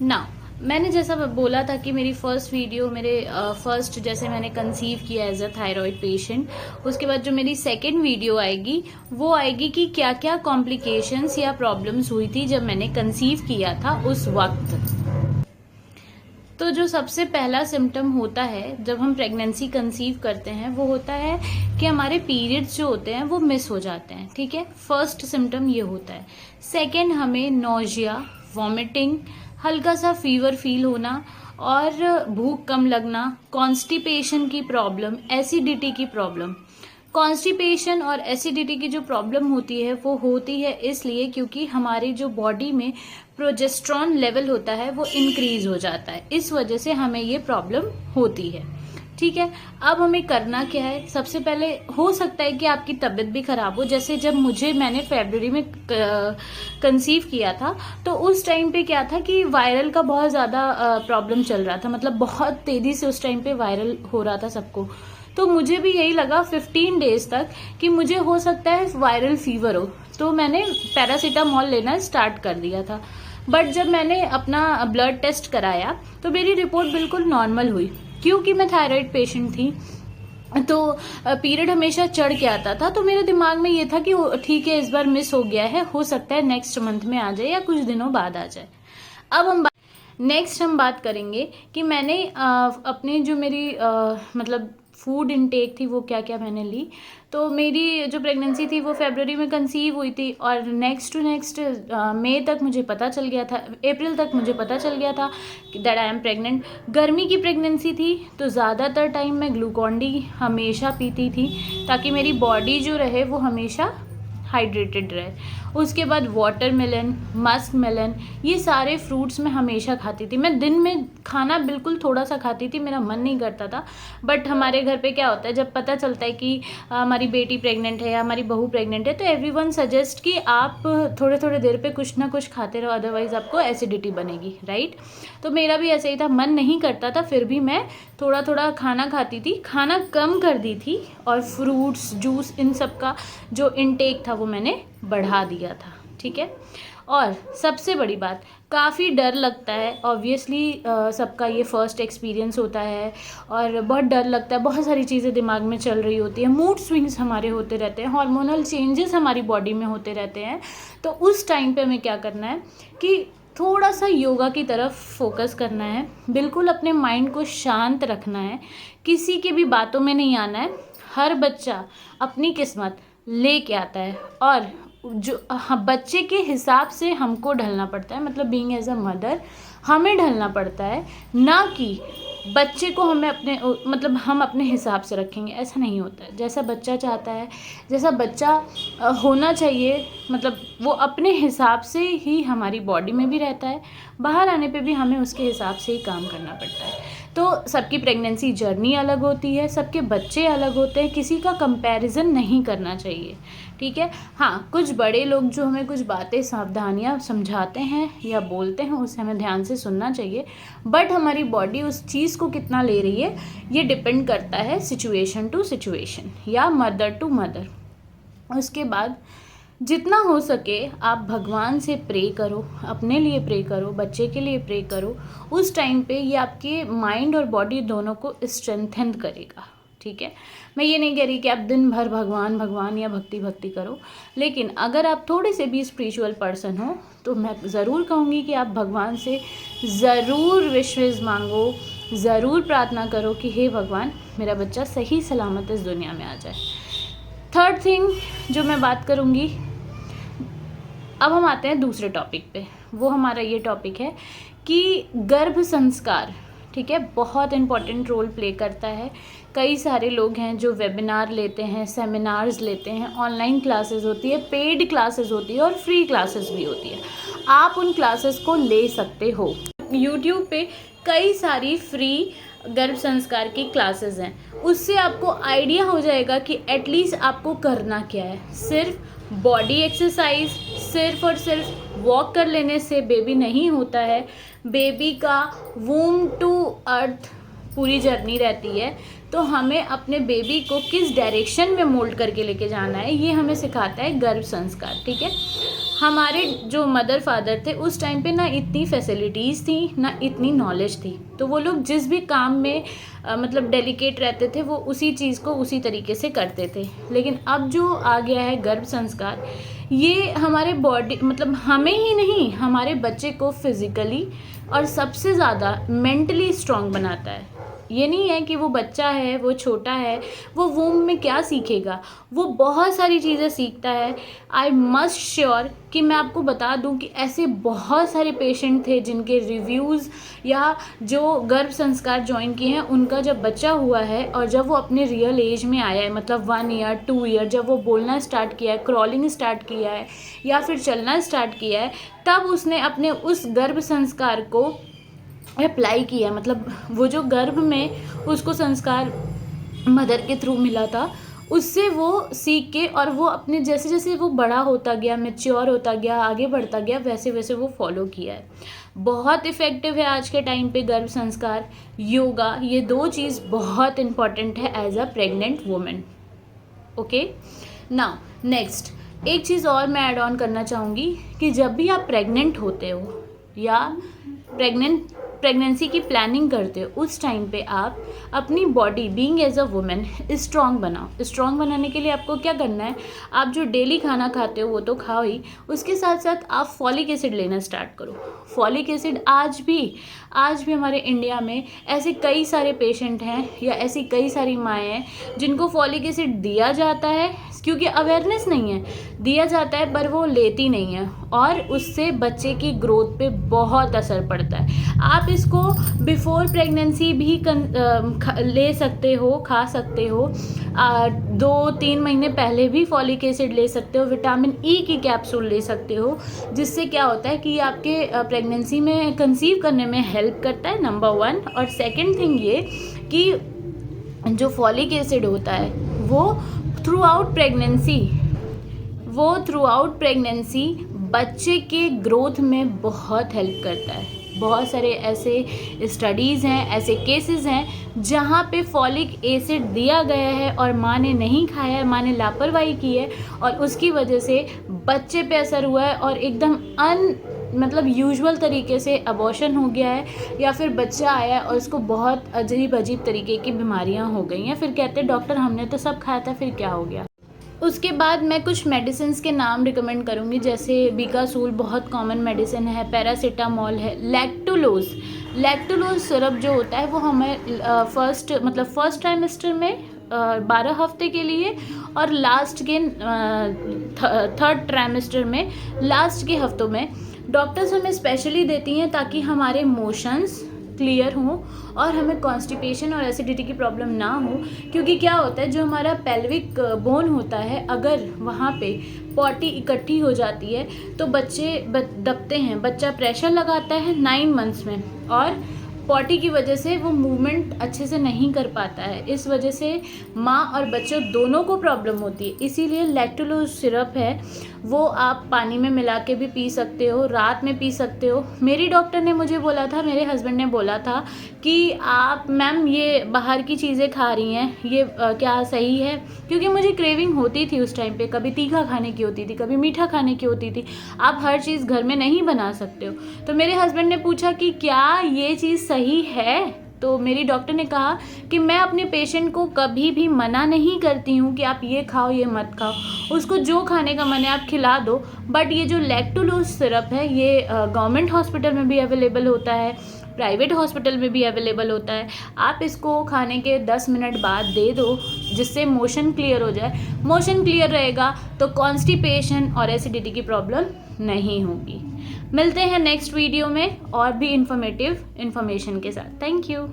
ना मैंने जैसा बोला था कि मेरी फर्स्ट वीडियो मेरे फर्स्ट जैसे मैंने कंसीव किया एज अ थायराइड पेशेंट, उसके बाद जो मेरी सेकंड वीडियो आएगी वो आएगी कि क्या क्या कॉम्प्लिकेशंस या प्रॉब्लम्स हुई थी जब मैंने कंसीव किया था उस वक्त। तो जो सबसे पहला सिम्टम होता है जब हम प्रेगनेंसी कंसीव करते हैं वो होता है कि हमारे पीरियड्स जो होते हैं वो मिस हो जाते हैं। ठीक है, फर्स्ट सिम्टम ये होता है। सेकंड, हमें नोजिया, वॉमिटिंग, हल्का सा फीवर फील होना और भूख कम लगना, कॉन्स्टिपेशन की प्रॉब्लम, एसिडिटी की प्रॉब्लम। कॉन्स्टिपेशन और एसिडिटी की जो प्रॉब्लम होती है वो होती है इसलिए क्योंकि हमारी जो बॉडी में प्रोजेस्ट्रॉन लेवल होता है वो इंक्रीज हो जाता है, इस वजह से हमें ये प्रॉब्लम होती है। ठीक है, अब हमें करना क्या है? सबसे पहले हो सकता है कि आपकी तबीयत भी खराब हो, जैसे जब मैंने फरवरी में कंसीव किया था तो उस टाइम पे क्या था कि वायरल का बहुत ज्यादा प्रॉब्लम चल रहा था, मतलब बहुत तेजी से उस टाइम पे वायरल हो रहा था सबको। तो मुझे भी यही लगा 15 डेज तक कि मुझे हो सकता है वायरल फीवर हो, तो मैंने पैरासीटामोल लेना स्टार्ट कर दिया था। बट जब मैंने अपना ब्लड टेस्ट कराया तो मेरी रिपोर्ट बिल्कुल नॉर्मल हुई, क्योंकि मैं थायराइड पेशेंट थी तो पीरियड हमेशा चढ़ के आता था। तो मेरे दिमाग में ये था कि ठीक है, इस बार मिस हो गया है, हो सकता है नेक्स्ट मंथ में आ जाए या कुछ दिनों बाद आ जाए। अब हम बात करेंगे कि मैंने अपने जो मेरी मतलब फूड इनटेक थी वो क्या क्या मैंने ली। तो मेरी जो प्रेगनेंसी थी वो फरवरी में कंसीव हुई थी और नेक्स्ट मई तक मुझे पता चल गया था, अप्रैल तक मुझे पता चल गया था दैट आई एम प्रेग्नेंट। गर्मी की प्रेगनेंसी थी तो ज़्यादातर टाइम मैं ग्लूकॉन डी हमेशा पीती थी ताकि मेरी बॉडी जो रहे वो हमेशा हाइड्रेटेड रहे। उसके बाद वाटरमेलन, मस्क मेलन, ये सारे फ्रूट्स मैं हमेशा खाती थी। मैं दिन में खाना बिल्कुल थोड़ा सा खाती थी, मेरा मन नहीं करता था। बट हमारे घर पे क्या होता है, जब पता चलता है कि हमारी बेटी प्रेग्नेंट है या हमारी बहू प्रेग्नेंट है तो एवरीवन सजेस्ट कि आप थोड़े थोड़े देर पे कुछ ना कुछ खाते रहो, अदरवाइज आपको एसिडिटी बनेगी, राइट। तो मेरा भी ऐसे ही था, मन नहीं करता था फिर भी मैं थोड़ा थोड़ा खाना खाती थी, खाना कम कर दी थी और फ्रूट्स, जूस, इन सब का जो इनटेक था वो मैंने बढ़ा दिया था। ठीक है, और सबसे बड़ी बात, काफ़ी डर लगता है ऑब्वियसली, सबका ये फर्स्ट एक्सपीरियंस होता है और बहुत डर लगता है, बहुत सारी चीज़ें दिमाग में चल रही होती है, मूड स्विंग्स हमारे होते रहते हैं, हार्मोनल चेंजेस हमारी बॉडी में होते रहते हैं। तो उस टाइम पे हमें क्या करना है कि थोड़ा सा योगा की तरफ फोकस करना है, बिल्कुल अपने माइंड को शांत रखना है, किसी की भी बातों में नहीं आना है। हर बच्चा अपनी किस्मत लेके आता है और जो बच्चे के हिसाब से हमको ढलना पड़ता है, मतलब बीइंग एज अ मदर हमें ढलना पड़ता है, ना कि बच्चे को हमें अपने मतलब हम अपने हिसाब से रखेंगे, ऐसा नहीं होता है। जैसा बच्चा चाहता है, जैसा बच्चा होना चाहिए, मतलब वो अपने हिसाब से ही हमारी बॉडी में भी रहता है, बाहर आने पे भी हमें उसके हिसाब से ही काम करना पड़ता है। तो सबकी प्रेगनेंसी जर्नी अलग होती है, सबके बच्चे अलग होते हैं, किसी का कंपैरिजन नहीं करना चाहिए। ठीक है, हाँ, कुछ बड़े लोग जो हमें कुछ बातें, सावधानियाँ समझाते हैं या बोलते हैं उसे हमें ध्यान से सुनना चाहिए, बट हमारी बॉडी उस चीज़ को कितना ले रही है ये डिपेंड करता है सिचुएशन टू सिचुएशन या मदर टू मदर। उसके बाद जितना हो सके आप भगवान से प्रे करो, अपने लिए प्रे करो, बच्चे के लिए प्रे करो। उस टाइम पे ये आपके माइंड और बॉडी दोनों को स्ट्रेंथन करेगा। ठीक है, मैं ये नहीं कह रही कि आप दिन भर भगवान भगवान या भक्ति करो, लेकिन अगर आप थोड़े से भी स्पिरिचुअल पर्सन हो तो मैं ज़रूर कहूँगी कि आप भगवान से ज़रूर विशेष मांगो, ज़रूर प्रार्थना करो कि हे भगवान, मेरा बच्चा सही सलामत इस दुनिया में आ जाए। थर्ड थिंग जो मैं बात करूँगी, अब हम आते हैं दूसरे टॉपिक पे। वो हमारा ये टॉपिक है कि गर्भ संस्कार, ठीक है, बहुत इम्पॉर्टेंट रोल प्ले करता है। कई सारे लोग हैं जो वेबिनार लेते हैं, सेमिनार्स लेते हैं, ऑनलाइन क्लासेस होती है, पेड क्लासेस होती है और फ्री क्लासेस भी होती है। आप उन क्लासेस को ले सकते हो। यूट्यूब पे कई सारी फ्री गर्भ संस्कार की क्लासेस हैं, उससे आपको आइडिया हो जाएगा कि एटलीस्ट आपको करना क्या है। सिर्फ बॉडी एक्सरसाइज, सिर्फ और सिर्फ वॉक कर लेने से बेबी नहीं होता है। बेबी का वूम टू अर्थ पूरी जर्नी रहती है, तो हमें अपने बेबी को किस डायरेक्शन में मोल्ड करके लेके जाना है ये हमें सिखाता है गर्भ संस्कार। ठीक है, हमारे जो मदर फादर थे उस टाइम पे ना इतनी फैसिलिटीज़ थी ना इतनी नॉलेज थी, तो वो लोग जिस भी काम में मतलब डेलिकेट रहते थे वो उसी चीज़ को उसी तरीके से करते थे। लेकिन अब जो आ गया है गर्भ संस्कार, ये हमारे बॉडी मतलब हमें ही नहीं, हमारे बच्चे को फिज़िकली और सबसे ज़्यादा मेंटली स्ट्रॉन्ग बनाता है। ये नहीं है कि वो बच्चा है, वो छोटा है, वो वूम में क्या सीखेगा, वो बहुत सारी चीज़ें सीखता है। आई मस्ट श्योर कि मैं आपको बता दूं कि ऐसे बहुत सारे पेशेंट थे जिनके रिव्यूज़ या जो गर्भ संस्कार ज्वाइन किए हैं उनका जब बच्चा हुआ है और जब वो अपने रियल एज में आया है, मतलब 1 ईयर 2 ईयर, जब वो बोलना स्टार्ट किया है, क्रॉलिंग स्टार्ट किया है या फिर चलना स्टार्ट किया है, तब उसने अपने उस गर्भ संस्कार को अप्लाई किया। मतलब वो जो गर्भ में उसको संस्कार मदर के थ्रू मिला था, उससे वो सीख के और वो अपने जैसे जैसे वो बड़ा होता गया, मैच्योर होता गया, आगे बढ़ता गया, वैसे वैसे वो फॉलो किया है। बहुत इफ़ेक्टिव है आज के टाइम पे गर्भ संस्कार, योगा, ये 2 चीज़ बहुत इम्पॉर्टेंट है as a pregnant women. Okay, now next एक चीज़ और मैं ऐड ऑन करना चाहूँगी कि जब भी आप प्रेग्नेंट होते हो या प्रेगनेंसी की प्लानिंग करते हो, उस टाइम पे आप अपनी body being as a women strong बनाओ। स्ट्रॉन्ग बनाने के लिए आपको क्या करना है, आप जो डेली खाना खाते हो वो तो खाओ ही, उसके साथ साथ आप फॉलिक एसिड लेना स्टार्ट करो। फॉलिक एसिड आज भी हमारे इंडिया में ऐसे कई सारे पेशेंट हैं या ऐसी कई सारी माएँ हैं जिनको फॉलिक एसिड दिया जाता है, क्योंकि अवेयरनेस नहीं है, दिया जाता है पर वो लेती नहीं है और उससे बच्चे की ग्रोथ पे बहुत असर पड़ता है। आप इसको बिफोर प्रेगनेंसी भी ले सकते हो, खा सकते हो, 2-3 महीने पहले भी फॉलिक एसिड ले सकते हो, विटामिन ई की कैप्सूल ले सकते हो, जिससे क्या होता है कि आपके प्रेगनेंसी में कंसीव करने में हेल्प करता है, नंबर 1। और सेकंड थिंग ये कि जो फॉलिक एसिड होता है वो थ्रू आउट प्रेगनेंसी बच्चे के ग्रोथ में बहुत हेल्प करता है। बहुत सारे ऐसे स्टडीज़ हैं, ऐसे केसेस हैं जहाँ पे फॉलिक एसिड दिया गया है और माँ ने नहीं खाया है, माँ ने लापरवाही की है और उसकी वजह से बच्चे पे असर हुआ है और एकदम मतलब यूजुअल तरीके से अबॉर्शन हो गया है या फिर बच्चा आया और उसको बहुत अजीब तरीके की बीमारियां हो गई हैं। फिर कहते हैं डॉक्टर हमने तो सब खाया था, फिर क्या हो गया। उसके बाद मैं कुछ मेडिसिन्स के नाम रिकमेंड करूँगी, जैसे बीकासूल बहुत कॉमन मेडिसिन है, पैरासीटामॉल है, लैक्टुलोज सिरप जो होता है वो हमें फर्स्ट ट्राइमेस्टर में 12 हफ्ते के लिए और लास्ट के 3rd ट्राइमेस्टर में लास्ट के हफ्तों में डॉक्टर्स हमें स्पेशली देती हैं ताकि हमारे मोशंस क्लियर हों और हमें कॉन्स्टिपेशन और एसिडिटी की प्रॉब्लम ना हो। क्योंकि क्या होता है, जो हमारा पेल्विक बोन होता है, अगर वहाँ पे पॉटी इकट्ठी हो जाती है तो बच्चे दबते हैं, बच्चा प्रेशर लगाता है 9 मंथ्स में और पॉटी की वजह से वो मूवमेंट अच्छे से नहीं कर पाता है। इस वजह से माँ और बच्चों दोनों को प्रॉब्लम होती है। इसीलिए लैक्टुलोज सिरप है वो आप पानी में मिला के भी पी सकते हो, रात में पी सकते हो। मेरी डॉक्टर ने मुझे बोला था, मेरे हस्बैंड ने बोला था कि आप मैम ये बाहर की चीज़ें खा रही हैं, ये क्या सही है? क्योंकि मुझे क्रेविंग होती थी उस टाइम पे, कभी तीखा खाने की होती थी, कभी मीठा खाने की होती थी। आप हर चीज़ घर में नहीं बना सकते हो। तो मेरे हस्बैंड ने पूछा कि क्या ये चीज़ सही है? तो मेरी डॉक्टर ने कहा कि मैं अपने पेशेंट को कभी भी मना नहीं करती हूँ कि आप ये खाओ ये मत खाओ, उसको जो खाने का मन है आप खिला दो। बट ये जो लैक्टुलोज सिरप है ये गवर्नमेंट हॉस्पिटल में भी अवेलेबल होता है, प्राइवेट हॉस्पिटल में भी अवेलेबल होता है। आप इसको खाने के 10 मिनट बाद दे दो जिससे मोशन क्लियर हो जाए। मोशन क्लियर रहेगा तो कॉन्स्टिपेशन और एसिडिटी की प्रॉब्लम नहीं होगी। मिलते हैं नेक्स्ट वीडियो में और भी इंफॉर्मेटिव इन्फॉर्मेशन के साथ। Thank you.